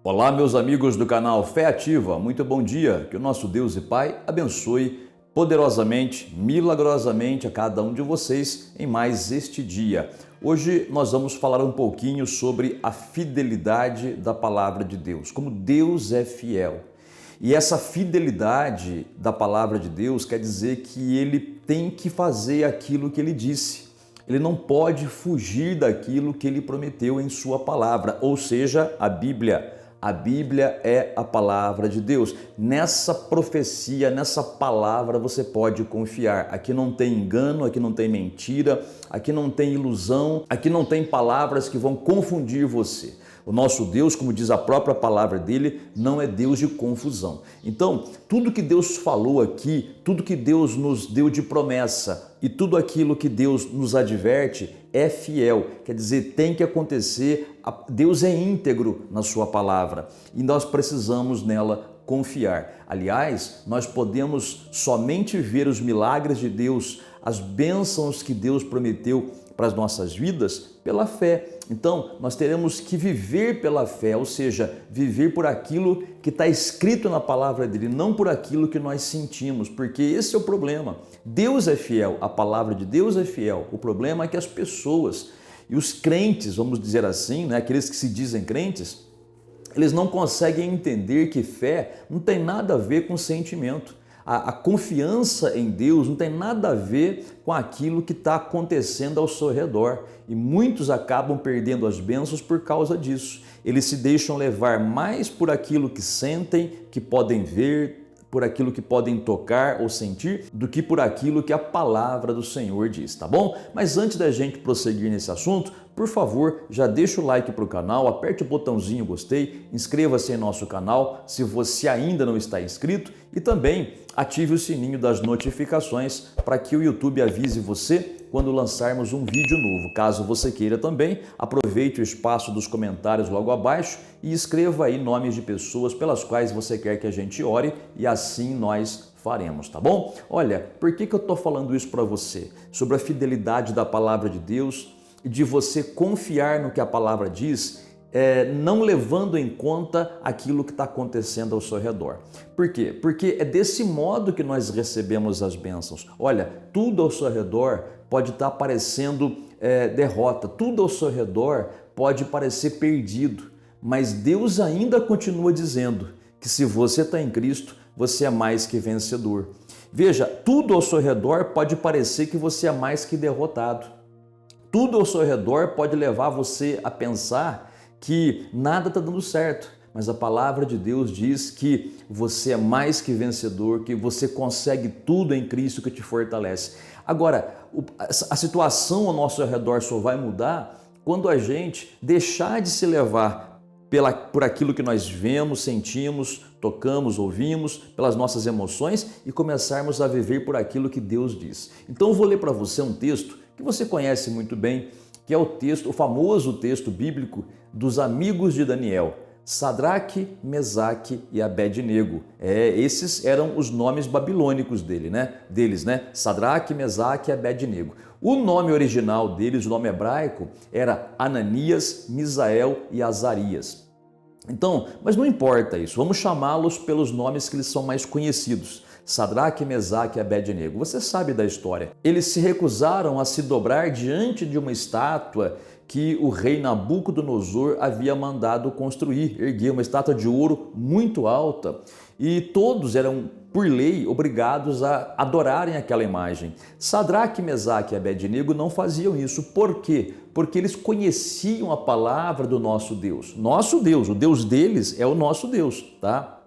Olá, meus amigos do canal Fé Ativa, muito bom dia. Que o nosso Deus e Pai abençoe poderosamente, milagrosamente a cada um de vocês em mais este dia. Hoje nós vamos falar um pouquinho sobre a fidelidade da palavra de Deus, como Deus é fiel. E essa fidelidade da palavra de Deus quer dizer que ele tem que fazer aquilo que ele disse. Ele não pode fugir daquilo que ele prometeu em sua palavra, ou seja, a Bíblia. A Bíblia é a palavra de Deus. Nessa profecia, nessa palavra você pode confiar. Aqui não tem engano, aqui não tem mentira, aqui não tem ilusão, aqui não tem palavras que vão confundir você. O nosso Deus, como diz a própria palavra dele, não é Deus de confusão. Então, tudo que Deus falou aqui, tudo que Deus nos deu de promessa e tudo aquilo que Deus nos adverte é fiel. Quer dizer, tem que acontecer. Deus é íntegro na sua palavra e nós precisamos nela confiar. Aliás, nós podemos somente ver os milagres de Deus, as bênçãos que Deus prometeu para as nossas vidas pela fé. Então, nós teremos que viver pela fé, ou seja, viver por aquilo que está escrito na palavra dele, não por aquilo que nós sentimos, porque esse é o problema. Deus é fiel, a palavra de Deus é fiel. O problema é que as pessoas e os crentes, vamos dizer assim, né, aqueles que se dizem crentes, eles não conseguem entender que fé não tem nada a ver com sentimento. A confiança em Deus não tem nada a ver com aquilo que está acontecendo ao seu redor. E muitos acabam perdendo as bênçãos por causa disso. Eles se deixam levar mais por aquilo que sentem, que podem ver, por aquilo que podem tocar ou sentir, do que por aquilo que a palavra do Senhor diz, tá bom? Mas antes da gente prosseguir nesse assunto, por favor, já deixa o like para o canal, aperte o botãozinho gostei, inscreva-se em nosso canal se você ainda não está inscrito e também ative o sininho das notificações para que o YouTube avise você quando lançarmos um vídeo novo. Caso você queira também, aproveite o espaço dos comentários logo abaixo e escreva aí nomes de pessoas pelas quais você quer que a gente ore e assim nós faremos, tá bom? Olha, por que eu estou falando isso para você? Sobre a fidelidade da palavra de Deus e de você confiar no que a palavra diz, não levando em conta aquilo que está acontecendo ao seu redor. Por quê? Porque é desse modo que nós recebemos as bênçãos. Olha, tudo ao seu redor pode estar parecendo derrota, tudo ao seu redor pode parecer perdido, mas Deus ainda continua dizendo que se você está em Cristo, você é mais que vencedor. Veja, tudo ao seu redor pode parecer que você é mais que derrotado. Tudo ao seu redor pode levar você a pensar que nada está dando certo, mas a palavra de Deus diz que você é mais que vencedor, que você consegue tudo em Cristo que te fortalece. Agora, a situação ao nosso redor só vai mudar quando a gente deixar de se levar por aquilo que nós vemos, sentimos, tocamos, ouvimos, pelas nossas emoções e começarmos a viver por aquilo que Deus diz. Então eu vou ler para você um texto que você conhece muito bem, que é o famoso texto bíblico dos amigos de Daniel, Sadraque, Mesaque e Abed-nego. Esses eram os nomes babilônicos deles, né? Sadraque, Mesaque e Abed-nego. O nome original deles, o nome hebraico, era Ananias, Misael e Azarias. Então, mas não importa isso, vamos chamá-los pelos nomes que eles são mais conhecidos. Sadraque, Mesaque e Abed-nego. Você sabe da história. Eles se recusaram a se dobrar diante de uma estátua que o rei Nabucodonosor havia mandado construir, erguer uma estátua de ouro muito alta, e todos eram, por lei, obrigados a adorarem aquela imagem. Sadraque, Mesaque e Abed-nego não faziam isso. Por quê? Porque eles conheciam a palavra do nosso Deus. Nosso Deus, o Deus deles é o nosso Deus, tá?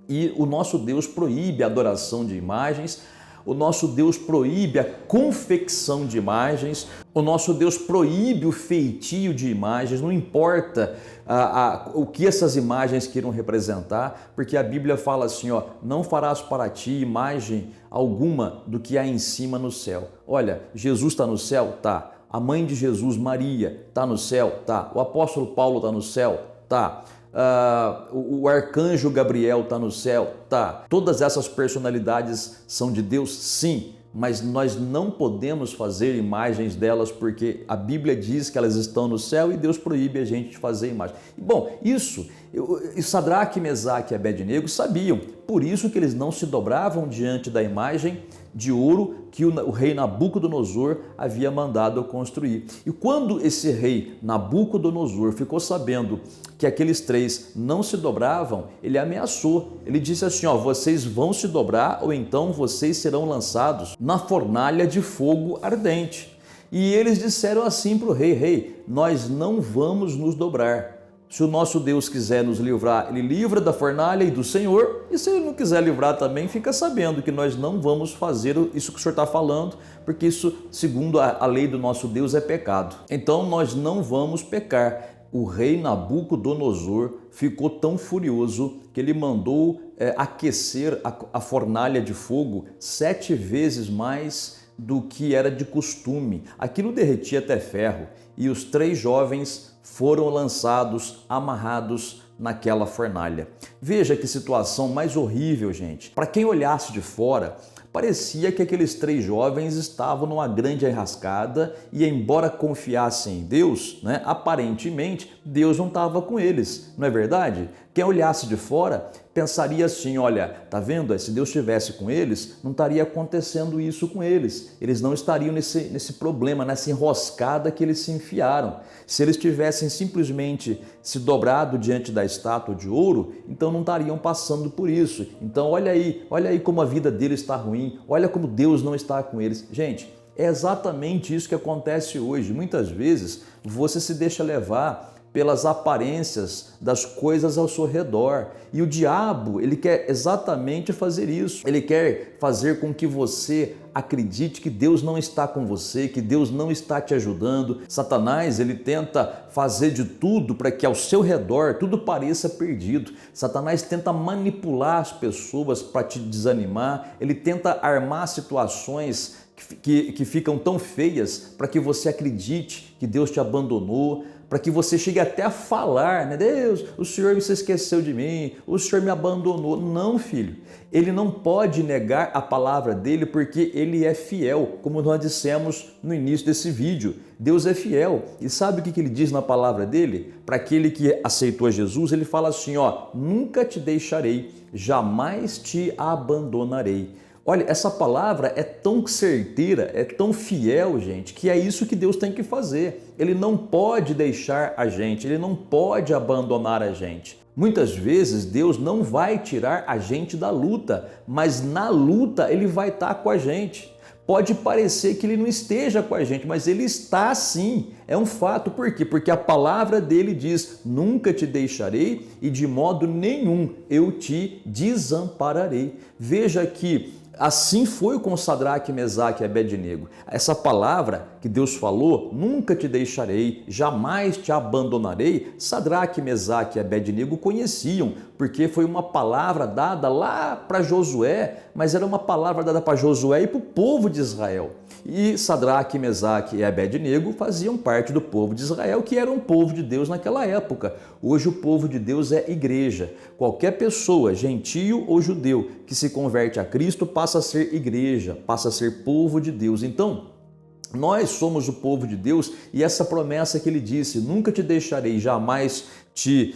E o nosso Deus proíbe a adoração de imagens, o nosso Deus proíbe a confecção de imagens, o nosso Deus proíbe o feitio de imagens, não importa o que essas imagens queiram representar, porque a Bíblia fala assim, ó, não farás para ti imagem alguma do que há em cima no céu. Olha, Jesus está no céu? Tá. A mãe de Jesus, Maria, está no céu? Tá. O apóstolo Paulo está no céu? Tá. O arcanjo Gabriel está no céu? Tá. Todas essas personalidades são de Deus? Sim. mas nós não podemos fazer imagens delas porque a Bíblia diz que elas estão no céu e Deus proíbe a gente de fazer imagem. Bom, isso, Sadraque, Mesaque e Abednego sabiam, por isso que eles não se dobravam diante da imagem de ouro que o rei Nabucodonosor havia mandado construir. E quando esse rei Nabucodonosor ficou sabendo que aqueles três não se dobravam, ele ameaçou. Ele disse assim, ó, vocês vão se dobrar ou então vocês serão lançados na fornalha de fogo ardente. E eles disseram assim para o rei, rei, nós não vamos nos dobrar. Se o nosso Deus quiser nos livrar, Ele livra da fornalha e do Senhor. E se Ele não quiser livrar também, fica sabendo que nós não vamos fazer isso que o Senhor está falando, porque isso, segundo a lei do nosso Deus, é pecado. Então nós não vamos pecar. O rei Nabucodonosor ficou tão furioso que ele mandou aquecer a fornalha de fogo 7 vezes mais do que era de costume. Aquilo derretia até ferro e os 3 jovens foram lançados, amarrados naquela fornalha. Veja que situação mais horrível, gente. Para quem olhasse de fora, parecia que aqueles 3 jovens estavam numa grande enrascada e, embora confiassem em Deus, aparentemente Deus não estava com eles, não é verdade? Quem olhasse de fora pensaria assim, olha, tá vendo? Se Deus estivesse com eles, não estaria acontecendo isso com eles. Eles não estariam nesse problema, nessa enroscada que eles se enfiaram. Se eles tivessem simplesmente se dobrado diante da estátua de ouro, então não estariam passando por isso. Então olha aí como a vida deles está ruim, olha como Deus não está com eles. Gente, é exatamente isso que acontece hoje. Muitas vezes você se deixa levar pelas aparências das coisas ao seu redor. E o diabo, ele quer exatamente fazer isso. Ele quer fazer com que você acredite que Deus não está com você, que Deus não está te ajudando. Satanás, ele tenta fazer de tudo para que ao seu redor tudo pareça perdido. Satanás tenta manipular as pessoas para te desanimar. Ele tenta armar situações que ficam tão feias para que você acredite que Deus te abandonou, para que você chegue até a falar, né? Deus, o Senhor se esqueceu de mim, o Senhor me abandonou. Não, filho, ele não pode negar a palavra dele porque ele é fiel, como nós dissemos no início desse vídeo. Deus é fiel. E sabe o que ele diz na palavra dele? Para aquele que aceitou Jesus, ele fala assim, ó, nunca te deixarei, jamais te abandonarei. Olha, essa palavra é tão certeira, é tão fiel, gente, que é isso que Deus tem que fazer. Ele não pode deixar a gente, Ele não pode abandonar a gente. Muitas vezes Deus não vai tirar a gente da luta, mas na luta Ele vai estar com a gente. Pode parecer que Ele não esteja com a gente, mas Ele está sim. É um fato. Por quê? Porque a palavra dele diz, nunca te deixarei e de modo nenhum eu te desampararei. Veja que assim foi com Sadraque, Mesaque e Abednego. Essa palavra que Deus falou, nunca te deixarei, jamais te abandonarei, Sadraque, Mesaque e Abednego conheciam, porque foi uma palavra dada lá para Josué, mas era uma palavra dada para Josué e para o povo de Israel. E Sadraque, Mesaque e Abednego faziam parte do povo de Israel, que era um povo de Deus naquela época. Hoje o povo de Deus é igreja. Qualquer pessoa, gentio ou judeu, que se converte a Cristo passa a ser igreja, passa a ser povo de Deus. Então, nós somos o povo de Deus e essa promessa que ele disse, nunca te deixarei, jamais te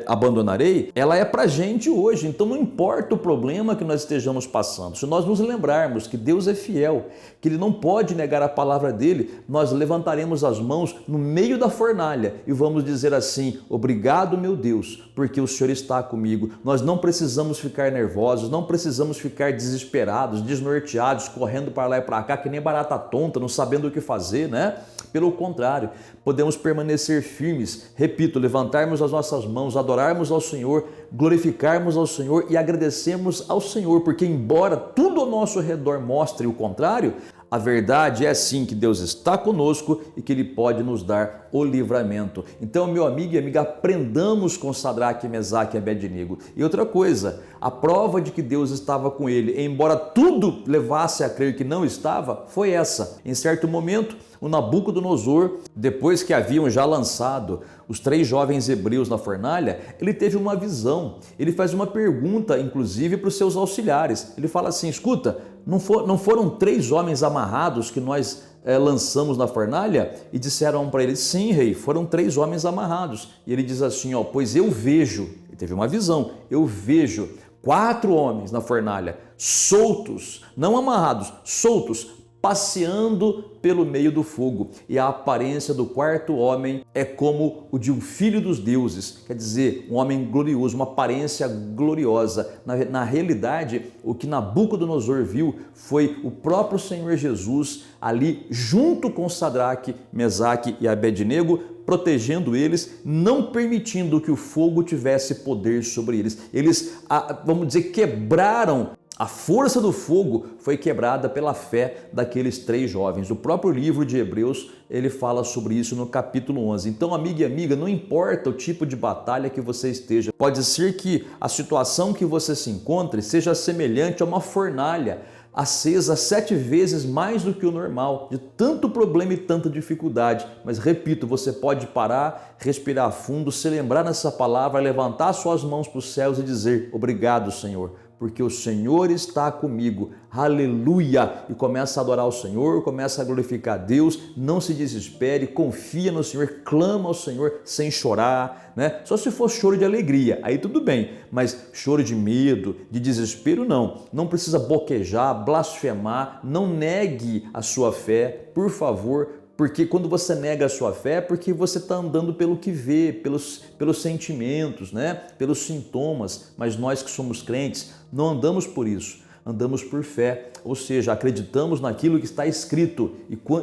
abandonarei, ela é para a gente hoje. Então não importa o problema que nós estejamos passando, se nós nos lembrarmos que Deus é fiel, que Ele não pode negar a palavra dele, nós levantaremos as mãos no meio da fornalha e vamos dizer assim, obrigado meu Deus, porque o Senhor está comigo. Nós não precisamos ficar nervosos, não precisamos ficar desesperados, desnorteados, correndo para lá e para cá, que nem barata tonta, não sabendo o que fazer, né? Pelo contrário, podemos permanecer firmes, repito, levantarmos as nossas mãos, adorarmos ao Senhor, glorificarmos ao Senhor e agradecermos ao Senhor, porque embora tudo ao nosso redor mostre o contrário, a verdade é sim que Deus está conosco e que Ele pode nos dar o livramento. Então, meu amigo e amiga, aprendamos com Sadraque, Mesaque e Abednego. E outra coisa, a prova de que Deus estava com ele, embora tudo levasse a crer que não estava, foi essa. Em certo momento, o Nabucodonosor, depois que haviam já lançado os 3 jovens hebreus na fornalha, ele teve uma visão. Ele faz uma pergunta, inclusive, para os seus auxiliares. Ele fala assim, escuta, não foram 3 homens amarrados que nós lançamos na fornalha? E disseram para ele, sim, rei, foram 3 homens amarrados. E ele diz assim, ó, pois eu vejo, ele teve uma visão, eu vejo 4 homens na fornalha, soltos, não amarrados, soltos, passeando pelo meio do fogo. E a aparência do 4º homem é como o de um filho dos deuses, quer dizer, um homem glorioso, uma aparência gloriosa. Na realidade, o que Nabucodonosor viu foi o próprio Senhor Jesus ali junto com Sadraque, Mesaque e Abednego, protegendo eles, não permitindo que o fogo tivesse poder sobre eles. Eles, vamos dizer, quebraram. A força do fogo foi quebrada pela fé daqueles 3 jovens. O próprio livro de Hebreus, ele fala sobre isso no capítulo 11. Então, amigo e amiga, não importa o tipo de batalha que você esteja, pode ser que a situação que você se encontre seja semelhante a uma fornalha acesa 7 vezes mais do que o normal, de tanto problema e tanta dificuldade. Mas repito, você pode parar, respirar fundo, se lembrar nessa palavra, levantar suas mãos para os céus e dizer, obrigado, Senhor, porque o Senhor está comigo, aleluia, e começa a adorar o Senhor, começa a glorificar Deus, não se desespere, confia no Senhor, clama ao Senhor sem chorar, né? Só se for choro de alegria, aí tudo bem, mas choro de medo, de desespero não precisa boquejar, blasfemar, não negue a sua fé, por favor. Porque quando você nega a sua fé, é porque você está andando pelo que vê, pelos sentimentos, né? Pelos sintomas. Mas nós que somos crentes, não andamos por isso, andamos por fé. Ou seja, acreditamos naquilo que está escrito.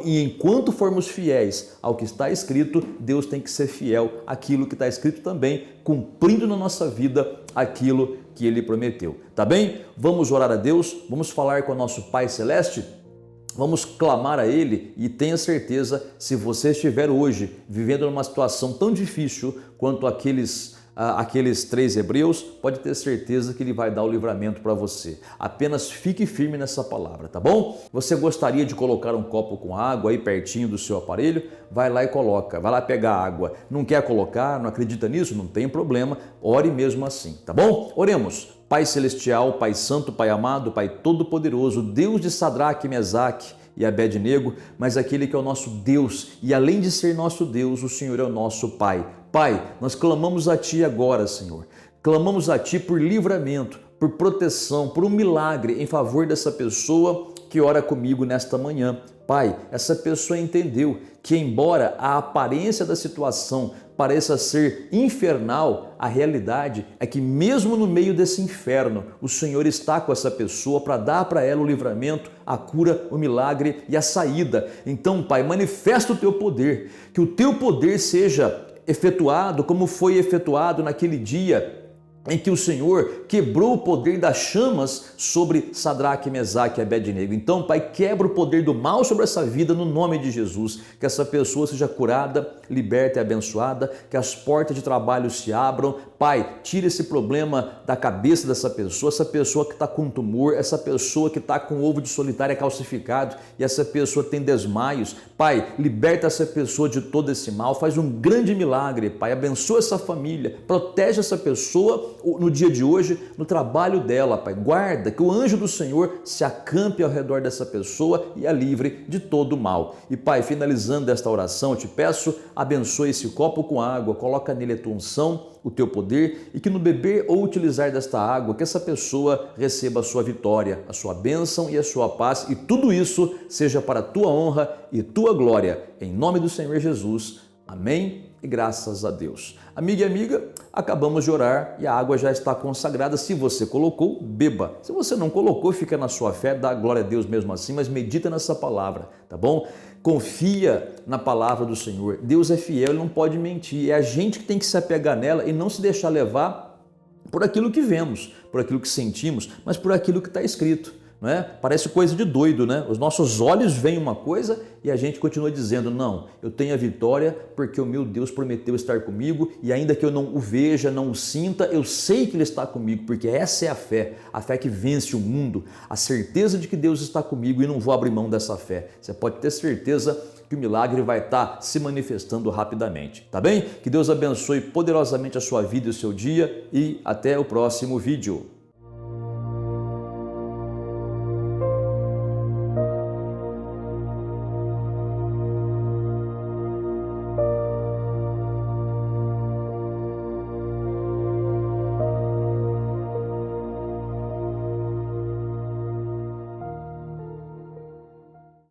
E enquanto formos fiéis ao que está escrito, Deus tem que ser fiel àquilo que está escrito também, cumprindo na nossa vida aquilo que Ele prometeu. Tá bem? Vamos orar a Deus, vamos falar com o nosso Pai Celeste? Vamos clamar a Ele e tenha certeza, se você estiver hoje vivendo numa situação tão difícil quanto aqueles 3 hebreus, pode ter certeza que Ele vai dar o livramento para você. Apenas fique firme nessa palavra, tá bom? Você gostaria de colocar um copo com água aí pertinho do seu aparelho? Vai lá e coloca, vai lá pegar água. Não quer colocar, não acredita nisso? Não tem problema, ore mesmo assim, tá bom? Oremos. Pai Celestial, Pai Santo, Pai Amado, Pai Todo-Poderoso, Deus de Sadraque, Mesaque e Abednego, mas aquele que é o nosso Deus, e além de ser nosso Deus, o Senhor é o nosso Pai. Pai, nós clamamos a Ti agora, Senhor. Clamamos a Ti por livramento, por proteção, por um milagre em favor dessa pessoa que ora comigo nesta manhã. Pai, essa pessoa entendeu que, embora a aparência da situação pareça ser infernal, a realidade é que mesmo no meio desse inferno, o Senhor está com essa pessoa para dar para ela o livramento, a cura, o milagre e a saída. Então, Pai, manifesta o Teu poder, que o Teu poder seja efetuado como foi efetuado naquele dia em que o Senhor quebrou o poder das chamas sobre Sadraque, Mesaque e Abednego. Então, Pai, quebra o poder do mal sobre essa vida no nome de Jesus. Que essa pessoa seja curada, liberta e abençoada, que as portas de trabalho se abram. Pai, tira esse problema da cabeça dessa pessoa, essa pessoa que está com tumor, essa pessoa que está com ovo de solitária calcificado e essa pessoa tem desmaios. Pai, liberta essa pessoa de todo esse mal, faz um grande milagre, Pai, abençoa essa família, protege essa pessoa no dia de hoje, no trabalho dela, Pai, guarda que o anjo do Senhor se acampe ao redor dessa pessoa e a livre de todo o mal. E Pai, finalizando esta oração, eu te peço, abençoe esse copo com água, coloca nele a tua unção, o teu poder, e que no beber ou utilizar desta água, que essa pessoa receba a sua vitória, a sua bênção e a sua paz, e tudo isso seja para a tua honra e tua glória, em nome do Senhor Jesus. Amém e graças a Deus. Amiga e amiga, acabamos de orar e a água já está consagrada. Se você colocou, beba. Se você não colocou, fica na sua fé, dá glória a Deus mesmo assim, mas medita nessa palavra, tá bom? Confia na palavra do Senhor. Deus é fiel, Ele não pode mentir. É a gente que tem que se apegar nela e não se deixar levar por aquilo que vemos, por aquilo que sentimos, mas por aquilo que está escrito. Não é? Parece coisa de doido, né? Os nossos olhos veem uma coisa e a gente continua dizendo, não, eu tenho a vitória porque o meu Deus prometeu estar comigo e ainda que eu não o veja, não o sinta, eu sei que Ele está comigo, porque essa é a fé que vence o mundo, a certeza de que Deus está comigo e não vou abrir mão dessa fé. Você pode ter certeza que o milagre vai estar se manifestando rapidamente, tá bem? Que Deus abençoe poderosamente a sua vida e o seu dia e até o próximo vídeo.